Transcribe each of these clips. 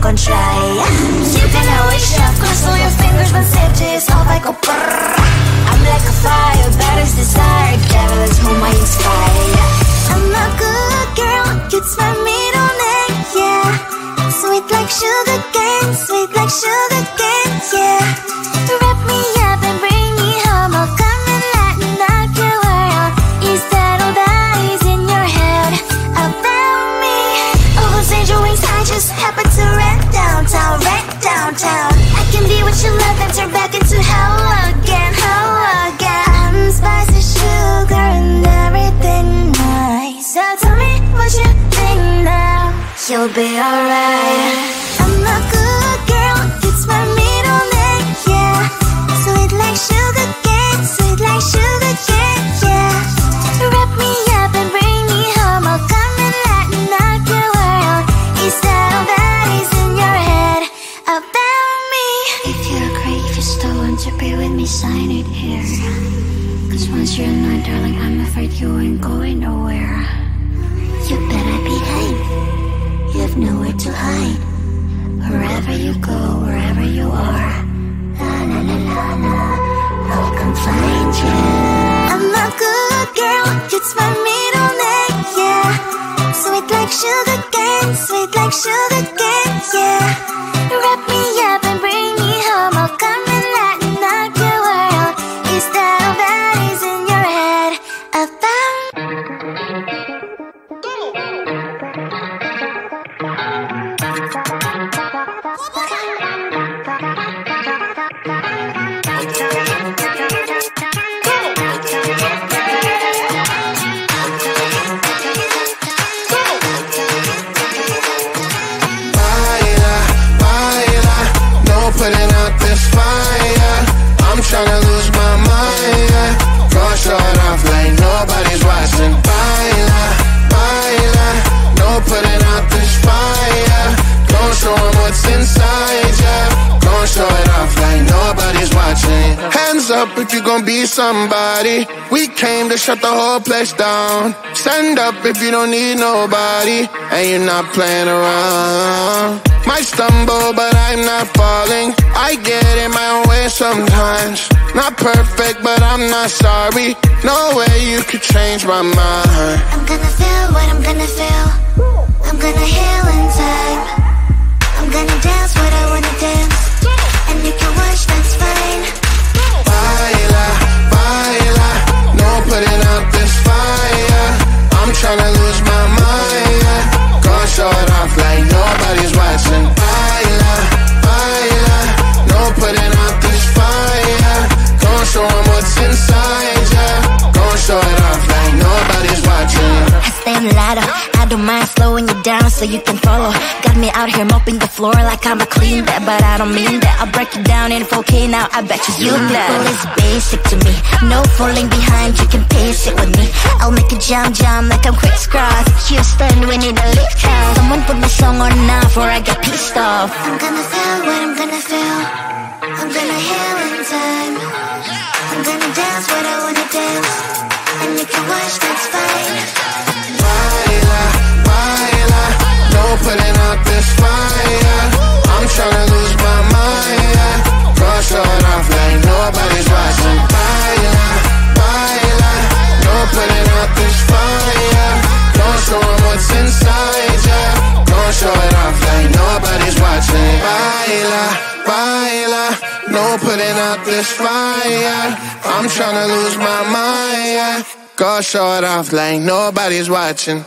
gon' try. You can always shove, cross all your fingers, but save to yourself, I go brrrr. I'm like a fire, that is desire, devil is whom I inspire. I'm a good girl, it's my middle name, yeah. Sweet like sugar cane, sweet like sugar cane, yeah. Wrap me up and bring me home, I'll come and lighten up your world. Is that all that is in your head about me? All those angel wings, I just happen to rent downtown, rent downtown. I can be what you love and turn back into hell again, hell again. I'm spicy sugar and everything nice. So tell me what you think now, you'll be alright. I'm a good girl, it's my middle name, yeah. Sweet like sugar cane, sweet like sugar cane, yeah. Wrap me up and bring me home, I'll come and lighten up your world. Is that all that is in your head about me? If you're great, if you still want to be with me, sign it here. Cause once you're not, darling, I'm afraid you ain't going nowhere. You better behave, you have nowhere to hide. Wherever you go, wherever you are, la la la la la, I'll come find you. I'm a good girl, it's my middle name, yeah. Sweet like sugar cane, sweet like sugar cane, yeah. Wrap me up and bring me home, I'll come and lighten up your world. Is that all that is in your head about? Putting out this fire, I'm tryna lose my mind, yeah. Go short off like nobody's watching. Baila, baila, no putting out this fire. Don't show 'em what's inside, yeah. Don't show it off like nobody's watching. Hands up if you gon' be somebody. We came to shut the whole place down. Stand up if you don't need nobody and you're not playing around. Might stumble, but I'm not falling. I get in my own way sometimes. Not perfect, but I'm not sorry. No way you could change my mind. I'm gonna feel what I'm gonna feel. I'm gonna heal in time. I'm gonna dance what I wanna dance. And you can watch, that's fine. Baila, baila, no putting out this fire. I'm tryna lose my mind, yeah. Go short off like nobody's watching. Baila, baila, no putting out this fire. Don't show 'em what's inside, yeah. Don't show it off like nobody's watching. I stand louder, I don't mind slowing you down so you can follow. Got me out here mopping the floor like I'm a clean that, but I don't mean that. I'll break you down in 4K now, I bet you glad. People is basic to me, no falling behind, you can pace it with me. I'll make a jump like I'm crisscross. Houston, we need a lift house. Someone put my song on now before I get pissed off. I'm gonna feel what I'm gonna feel. I'm gonna heal in time. I'm gonna dance what I wanna dance. And you can watch, that's fine. Baila, baila, no putting out this fire. I'm tryna lose my mind, yeah. Go short off like nobody's watching. Baila, baila, no putting out this fire. Don't show 'em what's inside, yeah. Don't show it off like nobody's watching. Baila, baila, no putting out this fire. I'm tryna lose my mind, yeah. Go show it off like nobody's watching.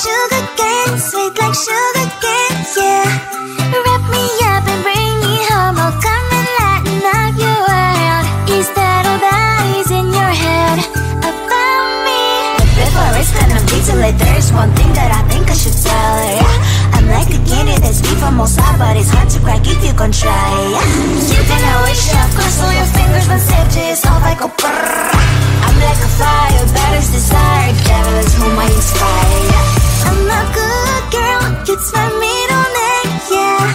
sugar cane, sweet like sugar cane, yeah. Wrap me up and bring me home, I'll come and lighten up your world. Is that all that is in your head about me? But before it's gonna be too late, there's one thing that I think I should tell her, yeah. I'm like a candy that's deep from outside, but it's hard to crack if you can try, yeah. You can always shove, cross all your fingers when safety is off, I go brrrr. I'm like a fire, baddest desire, devil is whom I inspire, yeah. I'm a good girl, it's my middle name, yeah.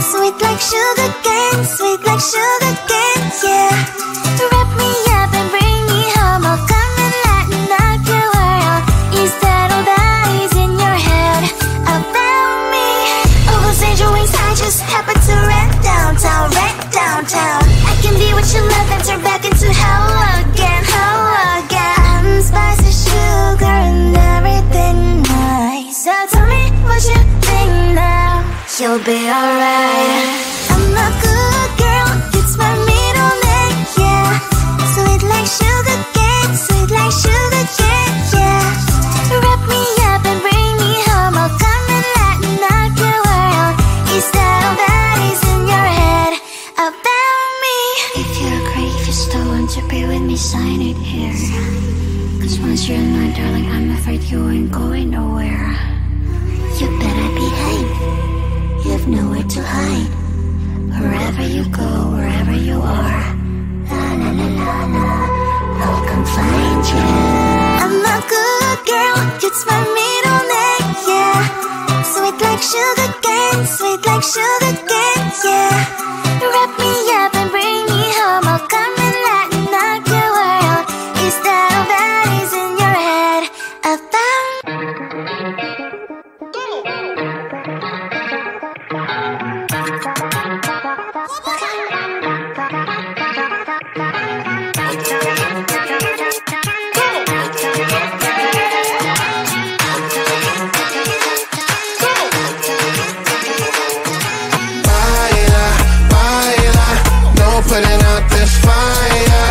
Sweet like sugar cane, sweet like sugar cane, yeah. Wrap me up and bring me home, I'll come and lighten up your world. Is that all that is in your head about me? All those angel wings I just happen to rent downtown, rent downtown. I can be what you love and turn back into hell again, hell again. I'm spicy sugar and everything nice. So tell me what you think now, you'll be alright. I'm a good girl, it's my middle name, yeah. Sweet like sugar cane, sweet like sugar cane, yeah. Wrap me up and bring me home, I'll come and lighten up your world. Is that all that is in your head about me? If you agree, if you still want to be with me, sign it here. Cause once you're mine, darling, I'm afraid you ain't going nowhere. You better behave, you've nowhere to hide. Wherever you go, wherever you are, la la la la la, I'll come find you. I'm a good girl, it's my middle name, yeah. Sweet like sugar cane, sweet like sugar cane, yeah. Wrap me up and bring me home, I'll come and lighten up your world. Is that all that is in your head about? Putting out this fire,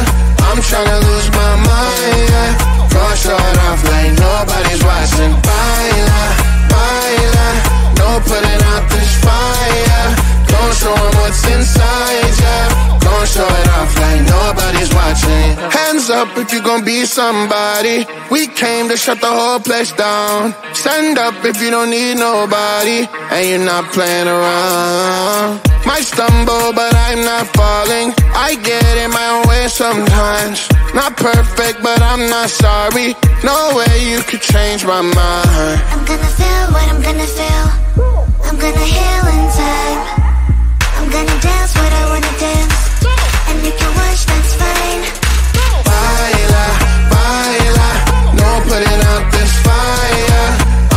I'm tryna lose my mind, yeah. Gonna start off like nobody's watching. Baila, baila, no putting out this fire. Gonna show 'em what's inside, yeah. Gonna show it off like nobody's watching. Hands up if you gon' be somebody. We came to shut the whole place down. Stand up if you don't need nobody and you're not playing around. Might stumble, but I'm not falling. I get in my own way sometimes. Not perfect, but I'm not sorry. No way you could change my mind. I'm gonna feel what I'm gonna feel. I'm gonna heal in time. I'm gonna dance what I wanna dance. And you can watch, that's fine. Baila, baila, no putting out this fire.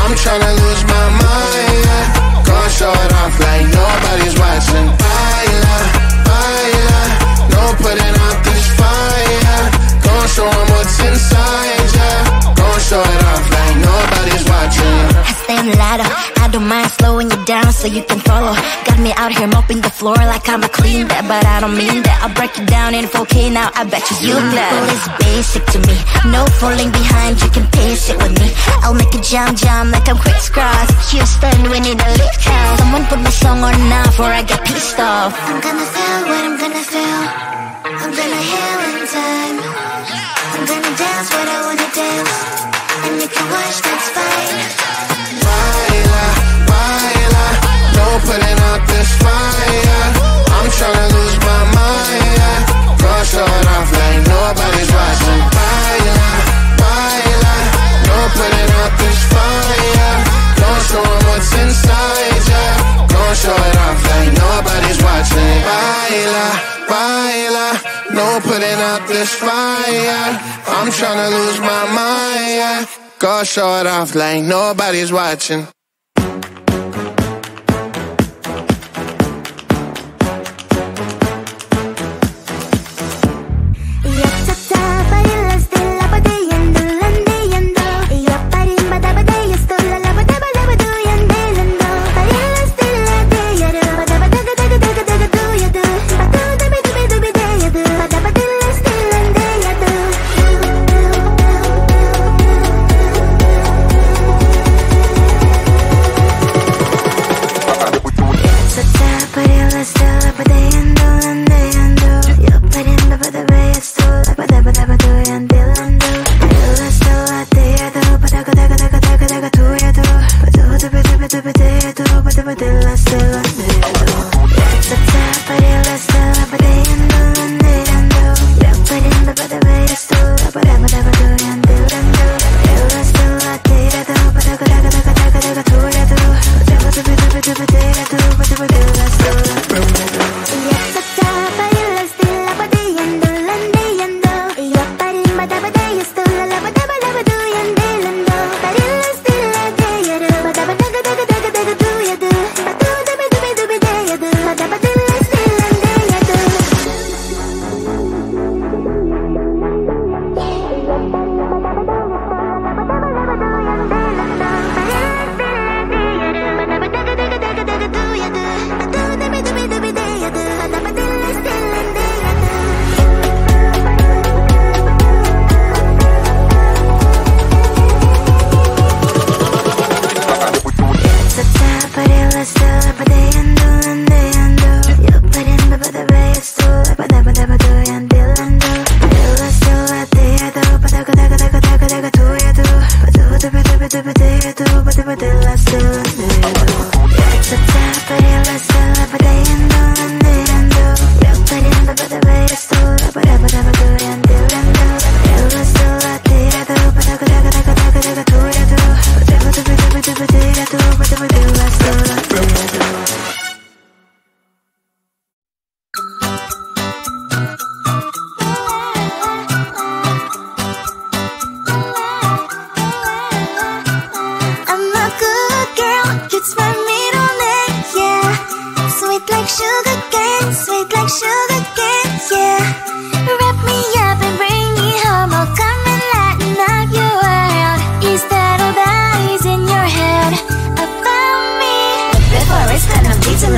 I'm tryna lose my mind, yeah. Gonna show it off like nobody's watching. Baila, baila, no putting out this fire. Gonna show 'em what's inside, yeah. Gonna show it off like nobody's watching. I stand louder, I don't mind slowing you down so you can follow. Got me out here mopping the floor like I'm a clean that, but I don't mean that. I'll break it down in 4K now, I bet you glad. Well, it's basic to me, no falling behind, you can pace it with me. I'll make a jam like I'm crisscross. Houston, we need a lift house. Someone put my song on now before I get pissed off. I'm gonna feel what I'm gonna feel. I'm gonna heal in time. I'm gonna dance what I wanna dance. And you can watch, that's fine. Baila, baila, no putting out this fire. I'm tryna lose my mind, yeah. Gonna show it off like nobody's watching. Baila, baila, no putting out this fire. Gonna show 'em what's inside, yeah. Gonna show it off like nobody's watching. Baila, baila, no putting out this fire. I'm tryna lose my mind, yeah. Gonna show it off like nobody's watching.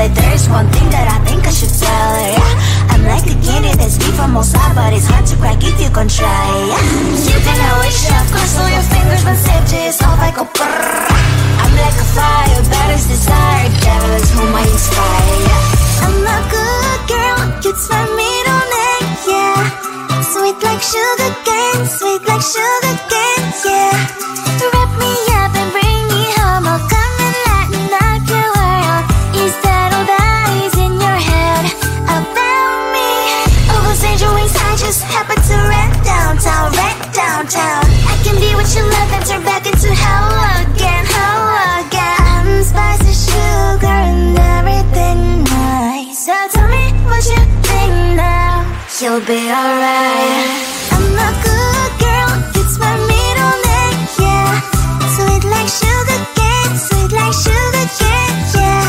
like there's one thing that I think I should tell her, yeah. I'm like a candy that's deep from outside, but it's hard to crack if you can try, yeah. You can always shove, cross all your fingers, but safety is off, I go brrrr. I'm like a fire, baddest desire, devil is whom I inspire, yeah. I'm a good girl, it's my middle name, yeah. Sweet like sugar cane, sweet like sugar cane, yeah. Wrap me up and bring me home, I'll come and lighten up your world. Is that all that is in your head about me? Oh, those angel wings, I just happen to rent downtown, I can be what you love and turn back into hell again, I'm spicy sugar and everything nice. So tell me what you think now, you'll be alright. I'm a good girl, it's my middle name, yeah. Sweet like sugar cane, sweet like sugar cane, yeah.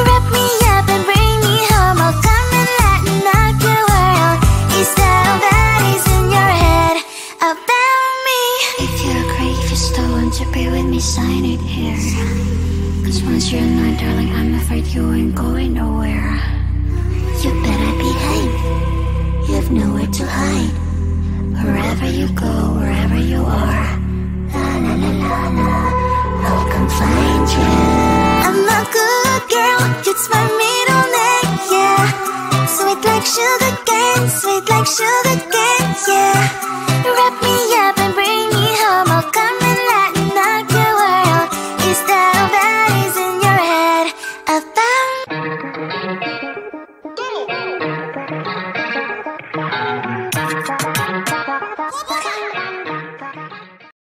Wrap me up and bring me home, I'll come and lighten up your world. Is that all that is in your head about me? If you're great, if you're still want to be with me, sign it here. Cause once you're not, darling, I'm afraid you ain't going nowhere. You better behave, you have nowhere to hide. Wherever you go, wherever you are,